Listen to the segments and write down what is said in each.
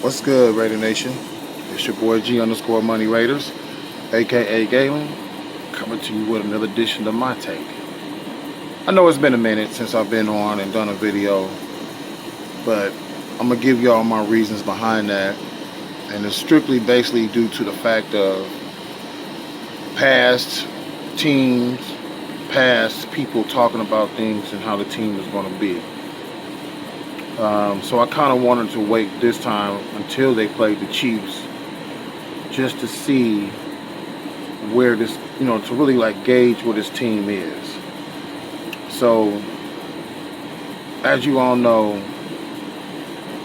What's good, Raider Nation? It's your boy G underscore Money Raiders, aka Galen, coming to you with another edition of my take. I know it's been a minute since I've been on and done a video, but I'm gonna give y'all my reasons behind that, and it's strictly basically due to the fact of past teams, past people talking about things and how the team is gonna be. So I kind of wanted to wait this time until they played the Chiefs, just to see where this, to really like gauge where this team is. So, as you all know,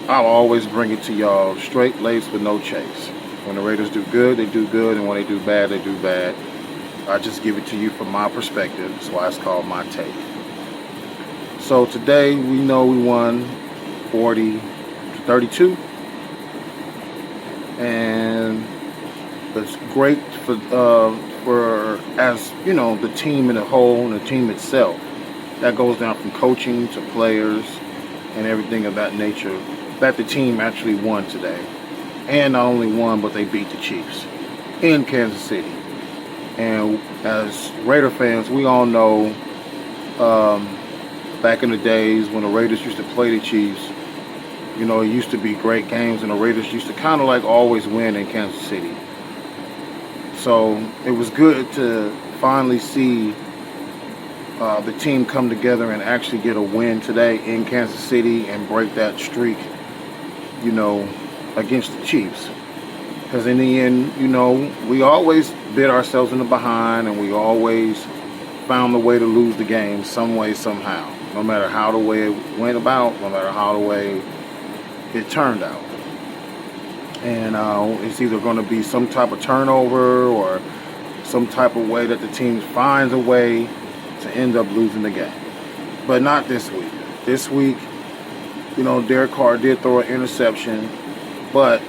I'll always bring it to y'all straight laced with no chase. When the Raiders do good, they do good, and when they do bad, they do bad. I just give it to you from my perspective. That's why it's called my take. So today, we know we won 40-32, and it's great for as you know, the team in a whole and the team itself. That goes down from coaching to players and everything of that nature, that the team actually won today, and not only won, but they beat the Chiefs in Kansas City. And as Raider fans, we all know, back in the days when the Raiders used to play the Chiefs, it used to be great games, and the Raiders used to kind of like always win in Kansas City. So it was good to finally see the team come together and actually get a win today in Kansas City and break that streak, against the Chiefs. Because in the end, we always bit ourselves in the behind, and we always found the way to lose the game some way, somehow. No matter how the way it went about, no matter how the way it turned out. And it's either going to be some type of turnover or some type of way that the team finds a way to end up losing the game. But not this week. This week, Derek Carr did throw an interception, but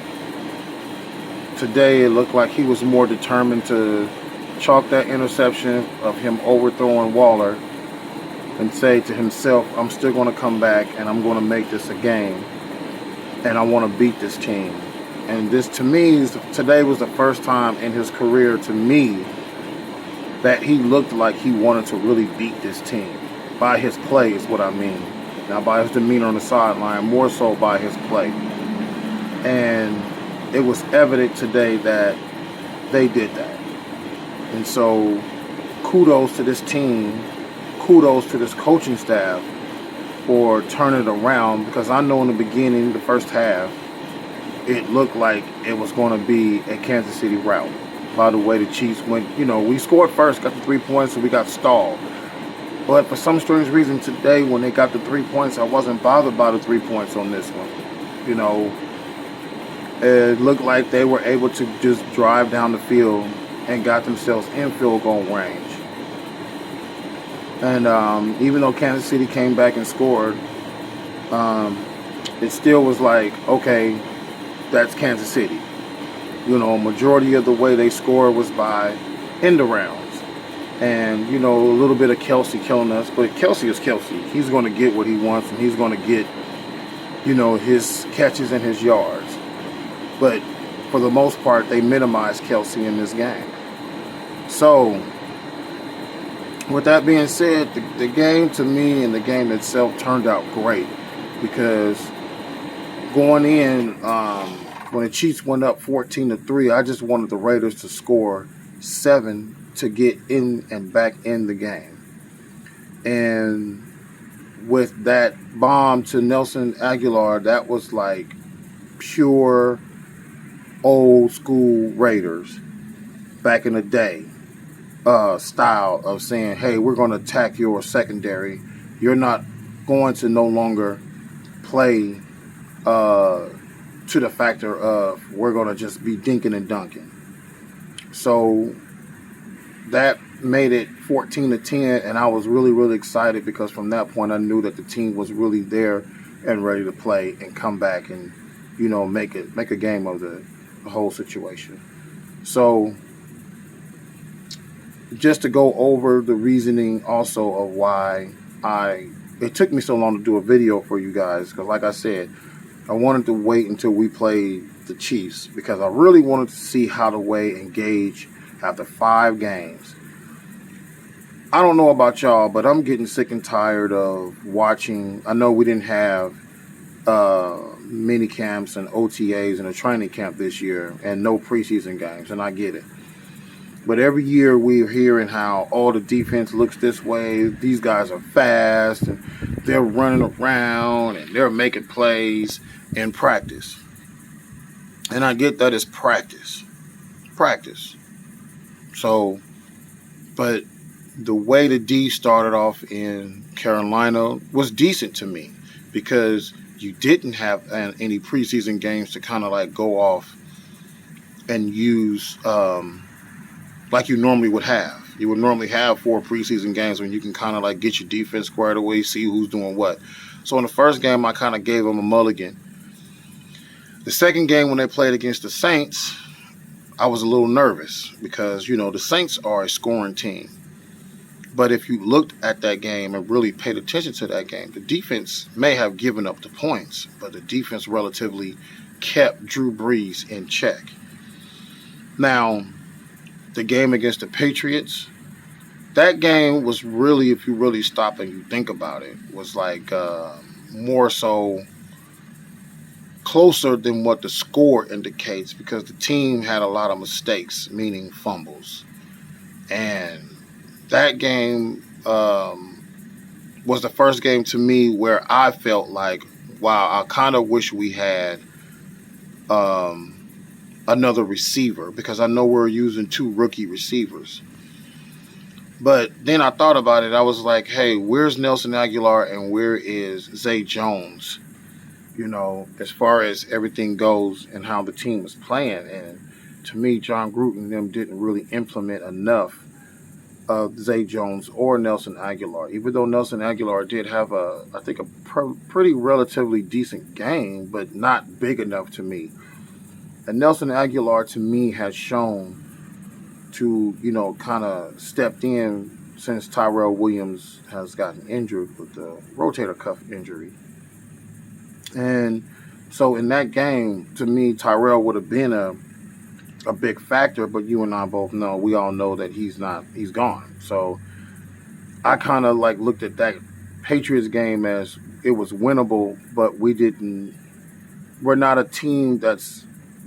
today it looked like he was more determined to chalk that interception of him overthrowing Waller and say to himself, I'm still going to come back and I'm going to make this a game, and I want to beat this team. And this, to me, today was the first time in his career, to me, that he looked like he wanted to really beat this team. By his play is what I mean. Not by his demeanor on the sideline, more so by his play. And it was evident today that they did that. And so kudos to this team, kudos to this coaching staff for turning it around, because I know in the beginning, the first half, it looked like it was going to be a Kansas City rout. By the way the Chiefs went, we scored first, got the 3 points, and we got stalled. But for some strange reason today, when they got the 3 points, I wasn't bothered by the 3 points on this one. It looked like they were able to just drive down the field and got themselves in field goal range. And even though Kansas City came back and scored, it still was like, okay, that's Kansas City. Majority of the way they scored was by end arounds. And, a little bit of Kelce killing us. But Kelce is Kelce. He's going to get what he wants, and he's going to get, his catches and his yards. But for the most part, they minimized Kelce in this game. So, with that being said, the game to me and the game itself turned out great, because going in, when the Chiefs went up 14-3, I just wanted the Raiders to score 7 to get in and back in the game. And with that bomb to Nelson Agholor, that was like pure old school Raiders back in the day style of saying, hey, we're going to attack your secondary. You're not going to no longer play to the factor of we're going to just be dinking and dunking. So that made it 14-10, and I was really, really excited, because from that point I knew that the team was really there and ready to play and come back and, make a game of the whole situation. So just to go over the reasoning also of why it took me so long to do a video for you guys, because like I said, I wanted to wait until we played the Chiefs because I really wanted to see how the way engage after 5 games. I don't know about y'all, but I'm getting sick and tired of watching. I know we didn't have mini camps and OTAs and a training camp this year and no preseason games, and I get it. But every year we're hearing how all the defense looks this way. These guys are fast and they're running around and they're making plays in practice. And I get that it's practice. Practice. So, but the way the D started off in Carolina was decent to me because you didn't have any preseason games to kind of like go off and use like you normally would have. You would normally have 4 preseason games when you can kind of like get your defense squared away, see who's doing what. So in the first game, I kind of gave them a mulligan. The second game when they played against the Saints, I was a little nervous because, you know, the Saints are a scoring team. But if you looked at that game and really paid attention to that game, the defense may have given up the points, but the defense relatively kept Drew Brees in check. Now, the game against the Patriots, that game was really, if you really stop and you think about it, was like more so closer than what the score indicates because the team had a lot of mistakes, meaning fumbles. And that game was the first game to me where I felt like, wow, I kind of wish we had another receiver because I know we're using 2 rookie receivers. But then I thought about it. I was like, hey, where's Nelson Aguilar and where is Zay Jones? You know, as far as everything goes and how the team was playing. And to me, John Gruden and them didn't really implement enough of Zay Jones or Nelson Aguilar. Even though Nelson Aguilar did have a pretty relatively decent game, but not big enough to me. And Nelson Aguilar, to me, has shown to, you know, kind of stepped in since Tyrell Williams has gotten injured with the rotator cuff injury. And so in that game, to me, Tyrell would have been a big factor, but you and I both know, we all know that he's gone. So I kind of like looked at that Patriots game as it was winnable, but we're not a team that's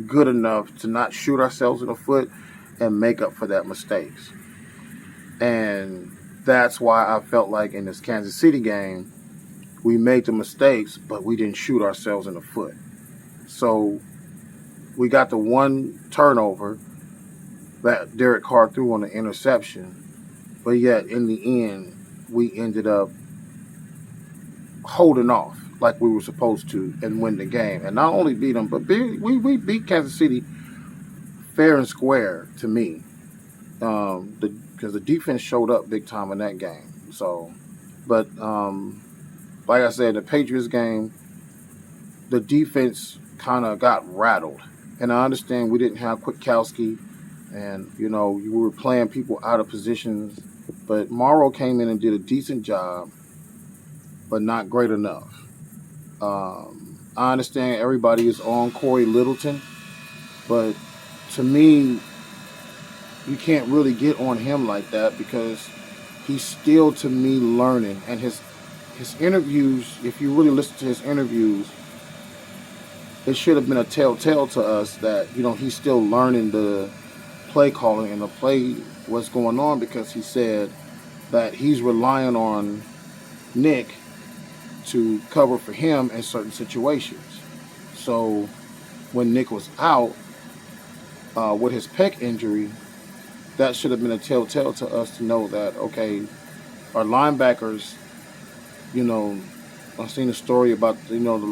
good enough to not shoot ourselves in the foot and make up for that mistakes. And that's why I felt like in this Kansas City game, we made the mistakes, but we didn't shoot ourselves in the foot. So we got the one turnover that Derek Carr threw on the interception, but yet in the end, we ended up holding off like we were supposed to and win the game. And not only beat them, but we beat Kansas City fair and square to me, because the defense showed up big time in that game. So, but like I said, the Patriots game, the defense kind of got rattled. And I understand we didn't have Kwiatkowski, and, you know, we were playing people out of positions. But Morrow came in and did a decent job, but not great enough. I understand everybody is on Corey Littleton, but to me, you can't really get on him like that because he's still, to me, learning. And his interviews, if you really listen to his interviews, it should have been a telltale to us that, you know, he's still learning the play calling and the play, what's going on, because he said that he's relying on Nick to cover for him in certain situations. So when Nick was out with his pec injury, that should have been a telltale to us to know that, okay, our linebackers, you know, I've seen a story about, you know, the